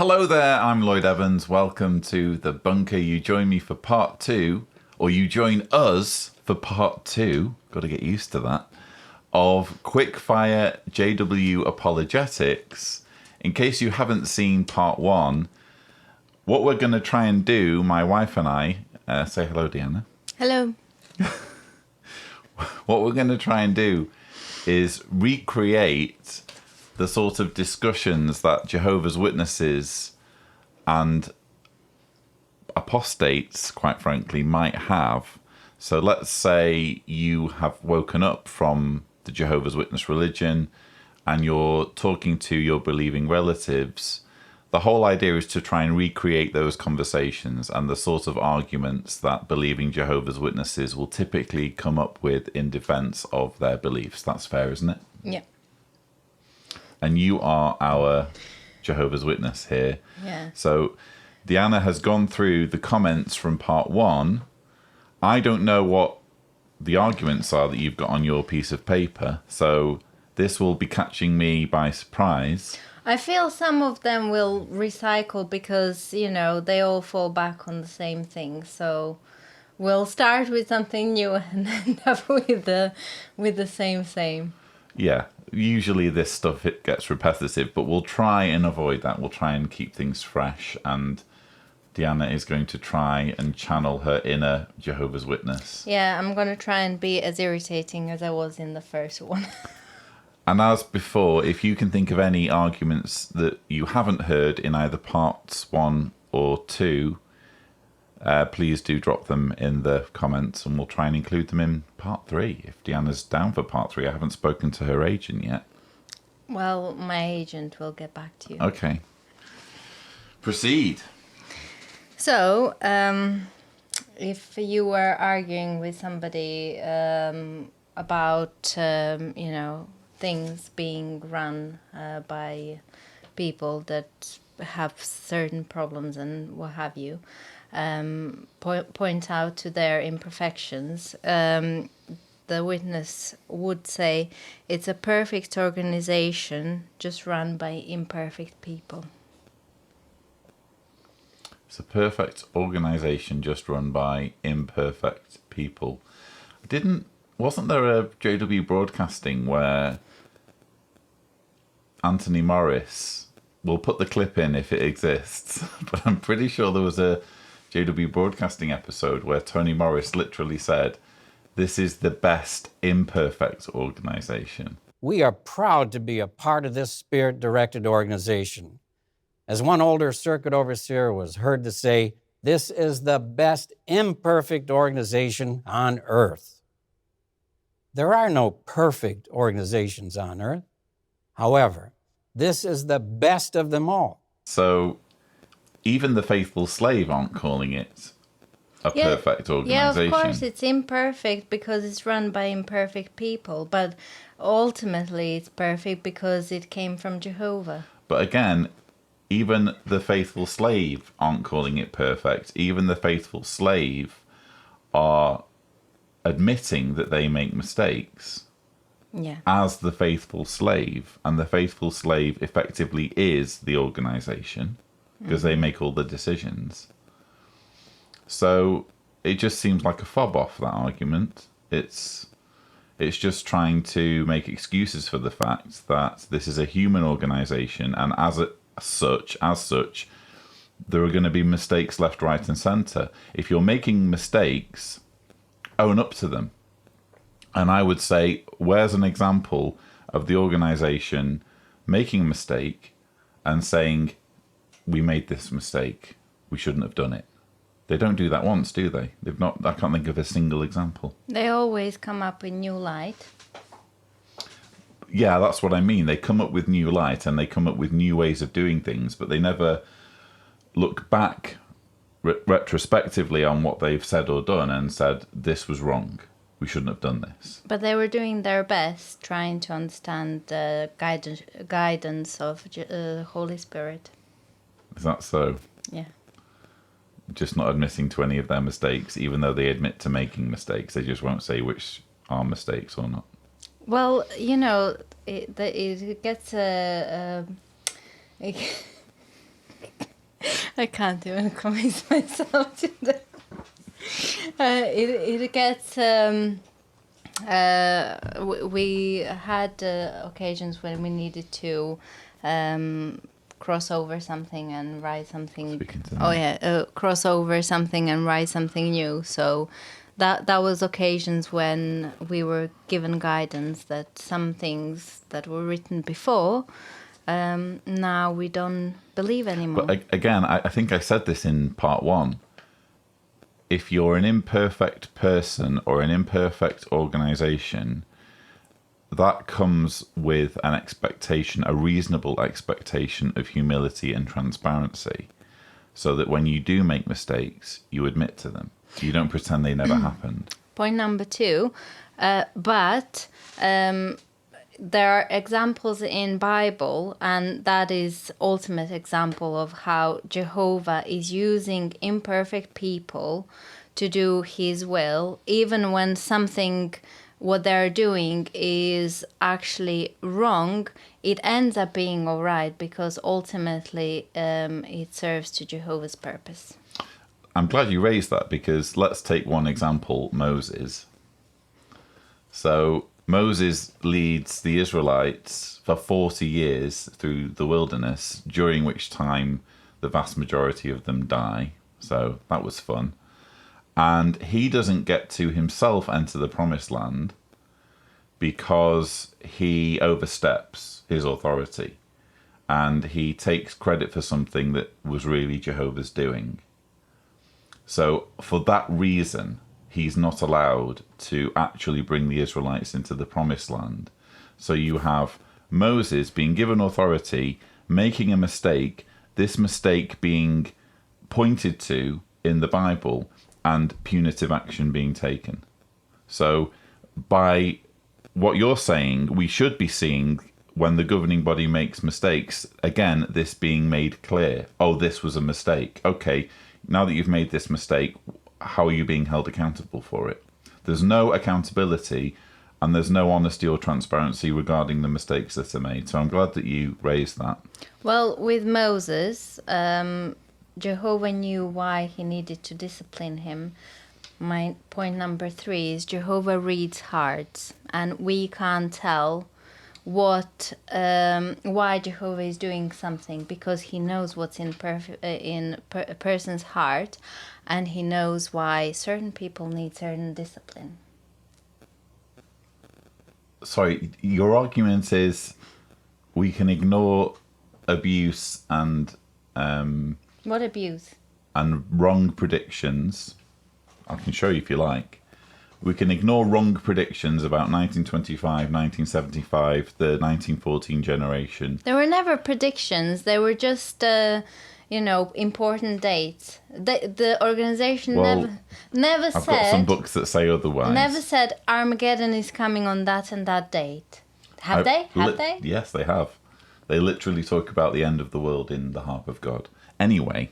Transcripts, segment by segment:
Hello there, I'm Lloyd Evans. Welcome to The Bunker. You join me for part 2, or you join us for part 2, got to get used to that, of Quickfire JW Apologetics. In case you haven't seen part 1, what we're going to try and do, my wife and I, say hello, Dijana. Hello. What we're going to try and do is recreate the sort of discussions that Jehovah's Witnesses and apostates, quite frankly, might have. So let's say you have woken up from the Jehovah's Witness religion and you're talking to your believing relatives. The whole idea is to try and recreate those conversations and the sort of arguments that believing Jehovah's Witnesses will typically come up with in defense of their beliefs. That's fair, isn't it? Yeah. And you are our Jehovah's Witness here. Yeah. So Dijana has gone through the comments from part 1. I don't know what the arguments are that you've got on your piece of paper, so this will be catching me by surprise. I feel some of them will recycle because, they all fall back on the same thing. So we'll start with something new and end up with the same. Yeah, usually this stuff, it gets repetitive, but we'll try and avoid that. We'll try and keep things fresh, and Dijana is going to try and channel her inner Jehovah's Witness. Yeah, I'm going to try and be as irritating as I was in the first one. And as before, if you can think of any arguments that you haven't heard in either parts 1 or 2, please do drop them in the comments and we'll try and include them in part 3. If Dijana's down for part 3, I haven't spoken to her agent yet. Well, my agent will get back to you. Okay. Proceed. So, if you were arguing with somebody about, things being run by people that have certain problems and what have you, point out to their imperfections, the witness would say it's a perfect organization just run by imperfect people. It's a perfect organization just run by imperfect people. Wasn't there a JW Broadcasting where Anthony Morris, we'll put the clip in if it exists, but I'm pretty sure there was a JW Broadcasting episode where Tony Morris literally said, "This is the best imperfect organization." We are proud to be a part of this spirit-directed organization. As one older circuit overseer was heard to say, this is the best imperfect organization on earth. There are no perfect organizations on earth. However, this is the best of them all. So even the faithful slave aren't calling it a perfect organization. Yeah, of course it's imperfect because it's run by imperfect people, but ultimately it's perfect because it came from Jehovah. But again, even the faithful slave aren't calling it perfect. Even the faithful slave are admitting that they make mistakes as the faithful slave. And the faithful slave effectively is the organization because they make all the decisions. So it just seems like a fob off, that argument. It's just trying to make excuses for the fact that this is a human organization, and as such, there are going to be mistakes left, right, and center. If you're making mistakes, own up to them. And I would say, where's an example of the organization making a mistake and saying, we made this mistake, we shouldn't have done it? They don't do that once, do they? They've not. I can't think of a single example. They always come up with new light. Yeah, that's what I mean. They come up with new light and they come up with new ways of doing things, but they never look back retrospectively on what they've said or done and said, this was wrong. We shouldn't have done this. But they were doing their best, trying to understand the guidance of the Holy Spirit. Is that so? Yeah. Just not admitting to any of their mistakes, even though they admit to making mistakes. They just won't say which are mistakes or not. Well, it gets a I can't even convince myself to do. It gets. We had occasions when we needed to cross over something and write something. Cross over something and write something new. So that was occasions when we were given guidance that some things that were written before, now we don't believe anymore. But again, I think I said this in part 1. If you're an imperfect person or an imperfect organization, that comes with an expectation, a reasonable expectation of humility and transparency, so that when you do make mistakes, you admit to them. You don't pretend they never happened. Point number 2, but there are examples in Bible, and that is ultimate example of how Jehovah is using imperfect people to do his will, even when something what they're doing is actually wrong. It ends up being all right because ultimately it serves to Jehovah's purpose. I'm glad you raised that, because let's take one example, Moses. So Moses leads the Israelites for 40 years through the wilderness, during which time the vast majority of them die. So that was fun. And he doesn't get to himself enter the promised land because he oversteps his authority and he takes credit for something that was really Jehovah's doing. So for that reason, he's not allowed to actually bring the Israelites into the promised land. So you have Moses being given authority, making a mistake, this mistake being pointed to in the Bible, and punitive action being taken. So by what you're saying, we should be seeing when the governing body makes mistakes, again, this being made clear. Oh, this was a mistake. Okay, now that you've made this mistake, how are you being held accountable for it? There's no accountability and there's no honesty or transparency regarding the mistakes that are made. So I'm glad that you raised that. Well, with Moses, Jehovah knew why he needed to discipline him. My point number 3 is Jehovah reads hearts, and we can't tell why Jehovah is doing something, because he knows what's in a person's heart, and he knows why certain people need certain discipline. Sorry, your argument is we can ignore abuse and What abuse? and wrong predictions. I can show you if you like. We can ignore wrong predictions about 1925, 1975, the 1914 generation. There were never predictions. They were just, important dates. The organization never said... I've got some books that say otherwise. Never said Armageddon is coming on that and that date. Have they? Yes, they have. They literally talk about the end of the world in the Harp of God. Anyway,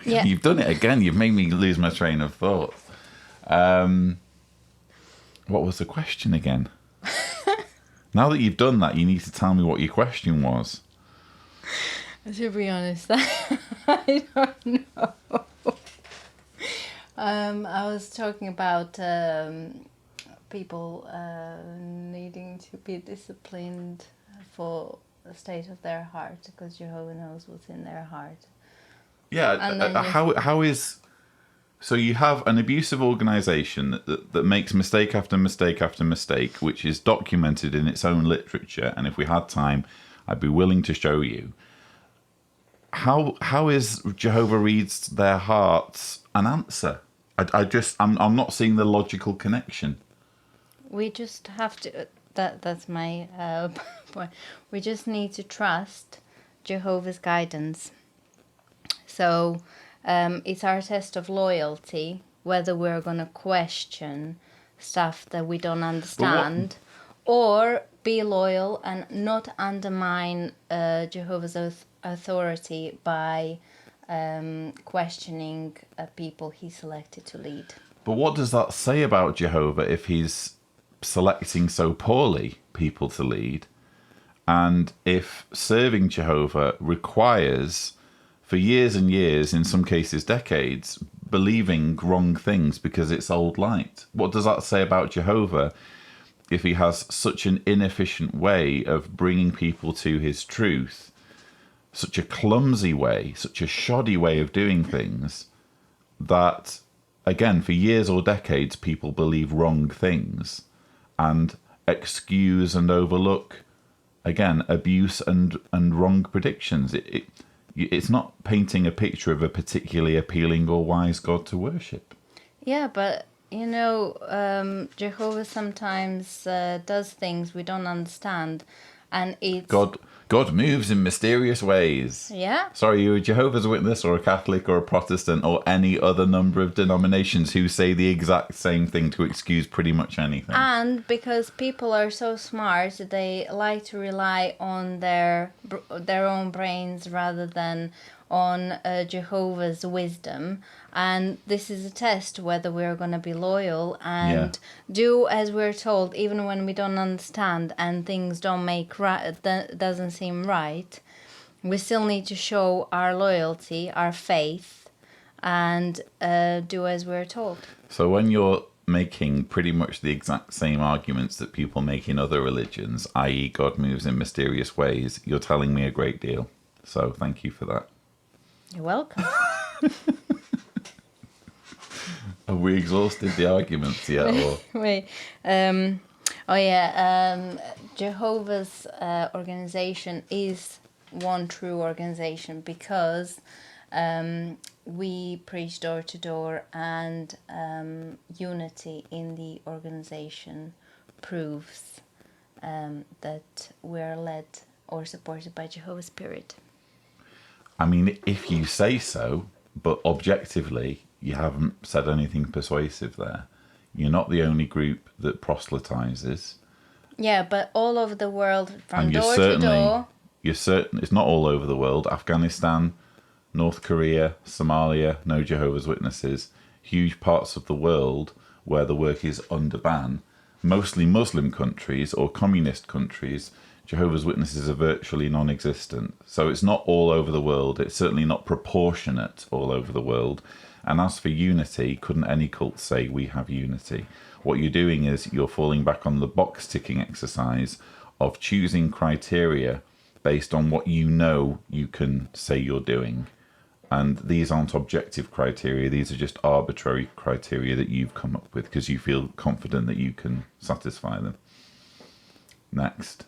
yeah. You've done it again. You've made me lose my train of thought. What was the question again? Now that you've done that, you need to tell me what your question was. To be honest, I don't know. I was talking about people needing to be disciplined for the state of their heart, because Jehovah knows what's in their heart. Yeah, how is... So you have an abusive organisation that makes mistake after mistake after mistake, which is documented in its own literature, and if we had time, I'd be willing to show you. How is Jehovah reads their hearts an answer? I'm not seeing the logical connection. We just have to... That's my point. We just need to trust Jehovah's guidance. So it's our test of loyalty whether we're going to question stuff that we don't understand, or be loyal and not undermine Jehovah's authority by questioning people he selected to lead. But what does that say about Jehovah if he's selecting so poorly people to lead, and if serving Jehovah requires for years and years, in some cases decades, believing wrong things because it's old light. What does that say about Jehovah if he has such an inefficient way of bringing people to his truth, such a clumsy way, such a shoddy way of doing things, that, again, for years or decades, people believe wrong things and excuse and overlook, again, abuse and wrong predictions. It's not painting a picture of a particularly appealing or wise God to worship. Yeah, but Jehovah sometimes does things we don't understand, and it's God moves in mysterious ways. Yeah. Sorry, you're a Jehovah's Witness or a Catholic or a Protestant or any other number of denominations who say the exact same thing to excuse pretty much anything. And because people are so smart, they like to rely on their own brains rather than on Jehovah's wisdom. And this is a test whether we're going to be loyal and do as we're told, even when we don't understand and things doesn't seem right. We still need to show our loyalty, our faith, and do as we're told. So when you're making pretty much the exact same arguments that people make in other religions, i.e. God moves in mysterious ways, you're telling me a great deal. So thank you for that. You're welcome. Have we exhausted the arguments yet? Or? Wait. Jehovah's organization is one true organization because we preach door to door, and unity in the organization proves that we're led or supported by Jehovah's Spirit. I mean, if you say so, but objectively, you haven't said anything persuasive there. You're not the only group that proselytizes. Yeah, but all over the world, from and door to door. You're certain it's not all over the world. Afghanistan, North Korea, Somalia, no Jehovah's Witnesses. Huge parts of the world where the work is under ban. Mostly Muslim countries or communist countries, Jehovah's Witnesses are virtually non-existent. So it's not all over the world. It's certainly not proportionate all over the world. And as for unity, couldn't any cult say we have unity? What you're doing is you're falling back on the box-ticking exercise of choosing criteria based on what you know you can say you're doing. And these aren't objective criteria. These are just arbitrary criteria that you've come up with because you feel confident that you can satisfy them. Next.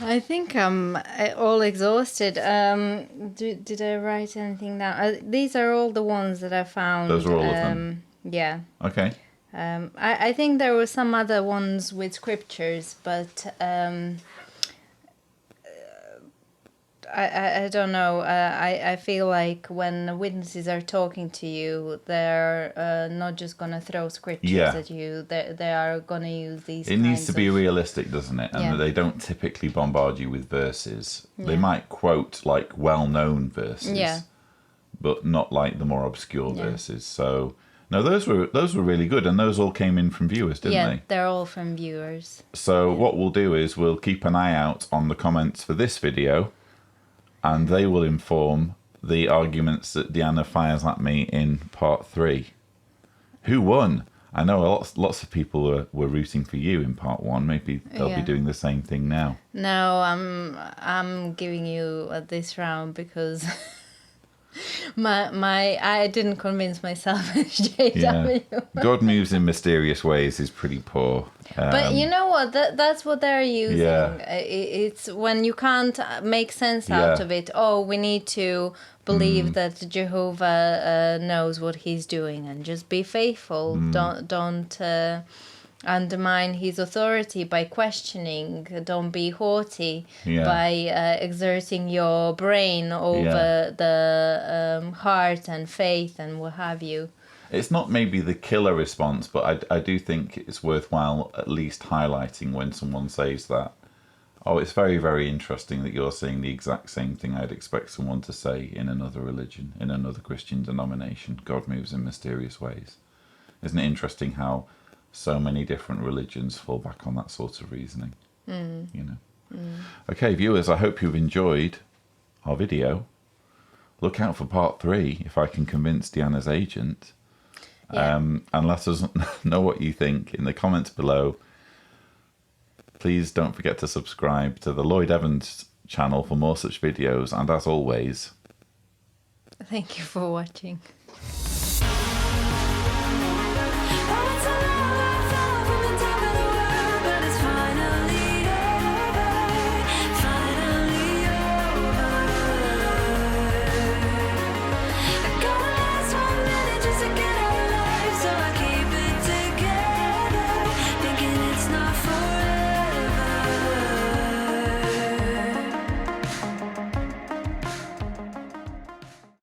I think I'm all exhausted. Did I write anything down? These are all the ones that I found. Those are all of them? Yeah. Okay. I think there were some other ones with scriptures, but I don't know. I feel like when witnesses are talking to you, they're not just going to throw scriptures at you. They are going to use these It needs to be realistic, doesn't it? And they don't typically bombard you with verses. They might quote like well-known verses, but not like the more obscure verses. So no, those were really good, and those all came in from viewers, didn't they? Yeah, they're all from viewers. So what we'll do is we'll keep an eye out on the comments for this video, and they will inform the arguments that Dijana fires at me in part 3. Who won? I know lots of people were rooting for you in part 1. Maybe they'll be doing the same thing now. No, I'm giving you this round because I didn't convince myself. JW. God moves in mysterious ways is pretty poor. But you know what? That's what they're using. Yeah. It's when you can't make sense out of it. Oh, we need to believe that Jehovah knows what he's doing and just be faithful. Don't undermine his authority by questioning. Don't be haughty by exerting your brain over the heart and faith and what have you. It's not maybe the killer response, but I do think it's worthwhile at least highlighting when someone says that. Oh, it's very, very interesting that you're saying the exact same thing I'd expect someone to say in another religion, in another Christian denomination. God moves in mysterious ways. Isn't it interesting how so many different religions fall back on that sort of reasoning. You know. Okay, viewers, I hope you've enjoyed our video. Look out for part 3 if I can convince Deanna's agent. Yeah. And let us know what you think in the comments below. Please don't forget to subscribe to the Lloyd Evans channel for more such videos. And as always, Thank you for watching.